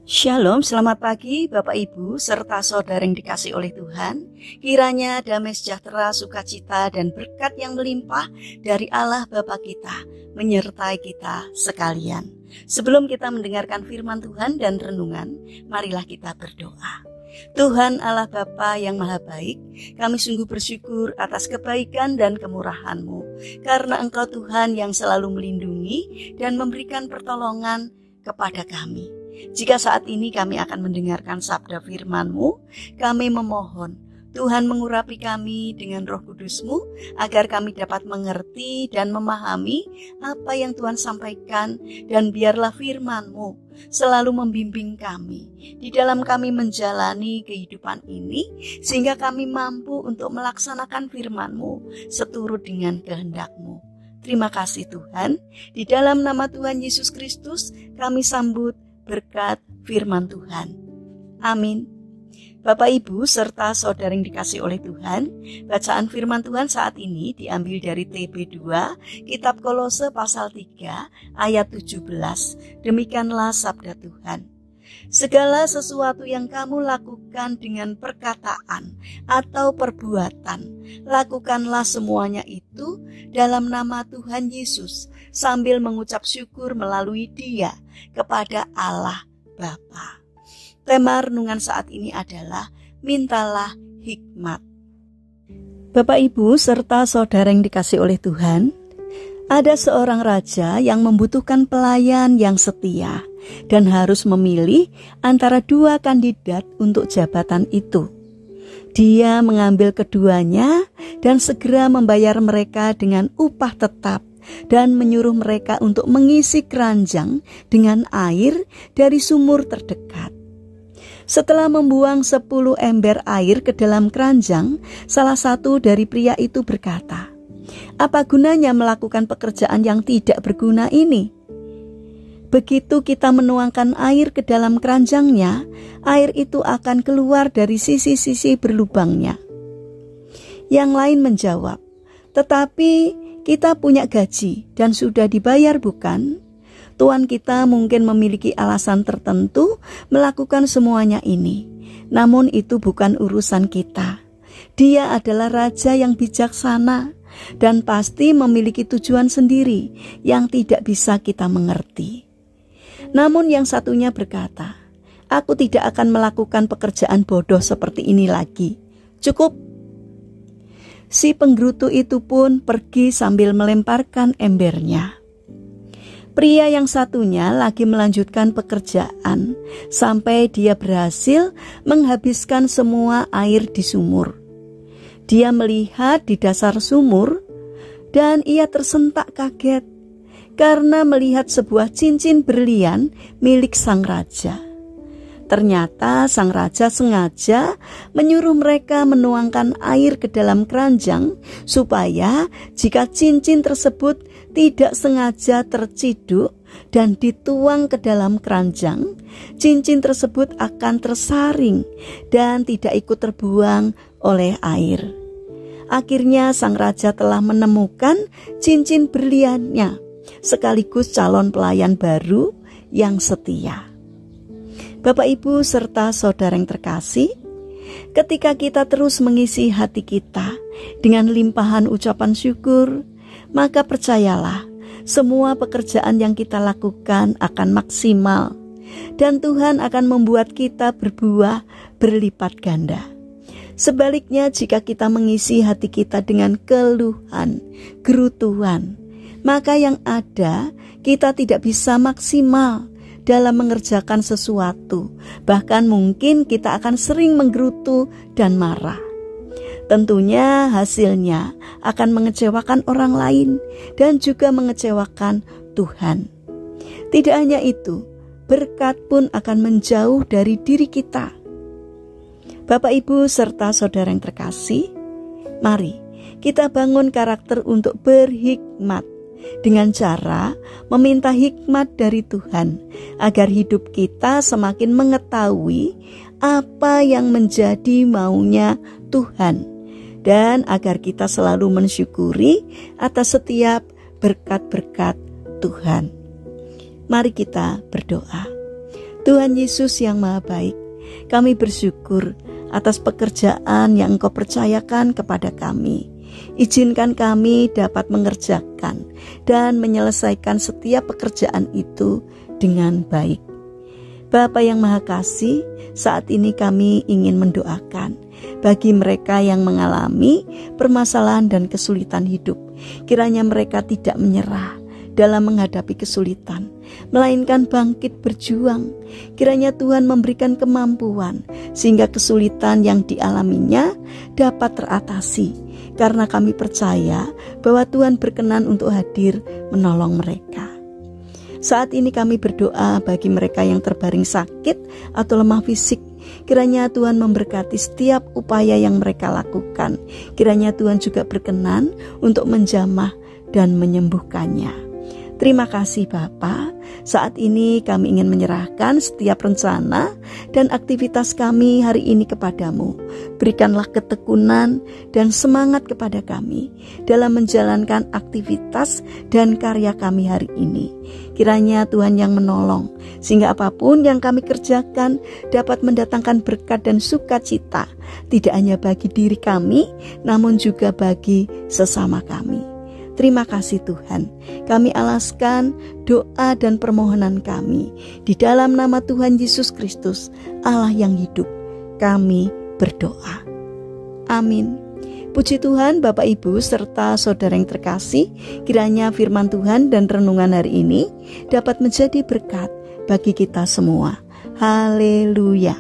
Shalom, selamat pagi Bapak Ibu serta saudara yang dikasih oleh Tuhan. Kiranya damai sejahtera, sukacita dan berkat yang melimpah dari Allah Bapa kita menyertai kita sekalian. Sebelum kita mendengarkan firman Tuhan dan renungan, marilah kita berdoa. Tuhan Allah Bapa yang Maha Baik, kami sungguh bersyukur atas kebaikan dan kemurahan-Mu, karena Engkau Tuhan yang selalu melindungi dan memberikan pertolongan kepada kami. Jika saat ini kami akan mendengarkan sabda firman-Mu, kami memohon Tuhan mengurapi kami dengan Roh Kudus-Mu agar kami dapat mengerti dan memahami apa yang Tuhan sampaikan, dan biarlah firman-Mu selalu membimbing kami di dalam kami menjalani kehidupan ini, sehingga kami mampu untuk melaksanakan firman-Mu seturut dengan kehendak-Mu. Terima kasih Tuhan, di dalam nama Tuhan Yesus Kristus kami sambut berkat firman Tuhan. Amin. Bapak Ibu serta saudara yang dikasih oleh Tuhan, bacaan firman Tuhan saat ini diambil dari TB2, Kitab Kolose pasal 3 ayat 17. Demikianlah sabda Tuhan. Segala sesuatu yang kamu lakukan dengan perkataan atau perbuatan, lakukanlah semuanya itu dalam nama Tuhan Yesus, sambil mengucap syukur melalui Dia kepada Allah Bapa. Tema renungan saat ini adalah mintalah hikmat. Bapak Ibu serta saudara yang dikasih oleh Tuhan, ada seorang raja yang membutuhkan pelayan yang setia dan harus memilih antara dua kandidat untuk jabatan itu. Dia mengambil keduanya dan segera membayar mereka dengan upah tetap dan menyuruh mereka untuk mengisi keranjang dengan air dari sumur terdekat. Setelah membuang 10 ember air ke dalam keranjang, salah satu dari pria itu berkata, "Apa gunanya melakukan pekerjaan yang tidak berguna ini? Begitu kita menuangkan air ke dalam keranjangnya, air itu akan keluar dari sisi-sisi berlubangnya." Yang lain menjawab, "Tetapi kita punya gaji dan sudah dibayar, bukan? Tuan kita mungkin memiliki alasan tertentu melakukan semuanya ini. Namun itu bukan urusan kita. Dia adalah raja yang bijaksana dan pasti memiliki tujuan sendiri yang tidak bisa kita mengerti." Namun yang satunya berkata, "Aku tidak akan melakukan pekerjaan bodoh seperti ini lagi. Cukup." Si penggerutu itu pun pergi sambil melemparkan embernya. Pria yang satunya lagi melanjutkan pekerjaan sampai dia berhasil menghabiskan semua air di sumur. Dia melihat di dasar sumur dan ia tersentak kaget karena melihat sebuah cincin berlian milik sang raja. Ternyata sang raja sengaja menyuruh mereka menuangkan air ke dalam keranjang supaya jika cincin tersebut tidak sengaja terciduk dan dituang ke dalam keranjang, cincin tersebut akan tersaring dan tidak ikut terbuang oleh air. Akhirnya sang raja telah menemukan cincin berliannya, sekaligus calon pelayan baru yang setia. Bapak Ibu serta saudara yang terkasih, ketika kita terus mengisi hati kita dengan limpahan ucapan syukur, maka percayalah, semua pekerjaan yang kita lakukan akan maksimal dan Tuhan akan membuat kita berbuah berlipat ganda. Sebaliknya, jika kita mengisi hati kita dengan keluhan, gerutuan, maka yang ada kita tidak bisa maksimal dalam mengerjakan sesuatu. Bahkan mungkin kita akan sering menggerutu dan marah. Tentunya hasilnya akan mengecewakan orang lain dan juga mengecewakan Tuhan. Tidak hanya itu, berkat pun akan menjauh dari diri kita. Bapak Ibu serta saudara yang terkasih, mari kita bangun karakter untuk berhikmat dengan cara meminta hikmat dari Tuhan agar hidup kita semakin mengetahui apa yang menjadi maunya Tuhan, dan agar kita selalu mensyukuri atas setiap berkat-berkat Tuhan. Mari kita berdoa. Tuhan Yesus yang Maha Baik, kami bersyukur atas pekerjaan yang Engkau percayakan kepada kami. Izinkan kami dapat mengerjakan dan menyelesaikan setiap pekerjaan itu dengan baik. Bapa yang Maha Kasih, saat ini kami ingin mendoakan bagi mereka yang mengalami permasalahan dan kesulitan hidup. Kiranya mereka tidak menyerah dalam menghadapi kesulitan, melainkan bangkit berjuang. Kiranya Tuhan memberikan kemampuan sehingga kesulitan yang dialaminya dapat teratasi, karena kami percaya bahwa Tuhan berkenan untuk hadir menolong mereka. Saat ini kami berdoa bagi mereka yang terbaring sakit atau lemah fisik. Kiranya Tuhan memberkati setiap upaya yang mereka lakukan. Kiranya Tuhan juga berkenan untuk menjamah dan menyembuhkannya. Terima kasih Bapa. Saat ini kami ingin menyerahkan setiap rencana dan aktivitas kami hari ini kepadamu. Berikanlah ketekunan dan semangat kepada kami dalam menjalankan aktivitas dan karya kami hari ini. Kiranya Tuhan yang menolong, sehingga apapun yang kami kerjakan dapat mendatangkan berkat dan sukacita, tidak hanya bagi diri kami, namun juga bagi sesama kami. Terima kasih Tuhan, kami alaskan doa dan permohonan kami di dalam nama Tuhan Yesus Kristus, Allah yang hidup. Kami berdoa. Amin. Puji Tuhan, Bapak Ibu serta saudara yang terkasih, kiranya firman Tuhan dan renungan hari ini dapat menjadi berkat bagi kita semua. Haleluya.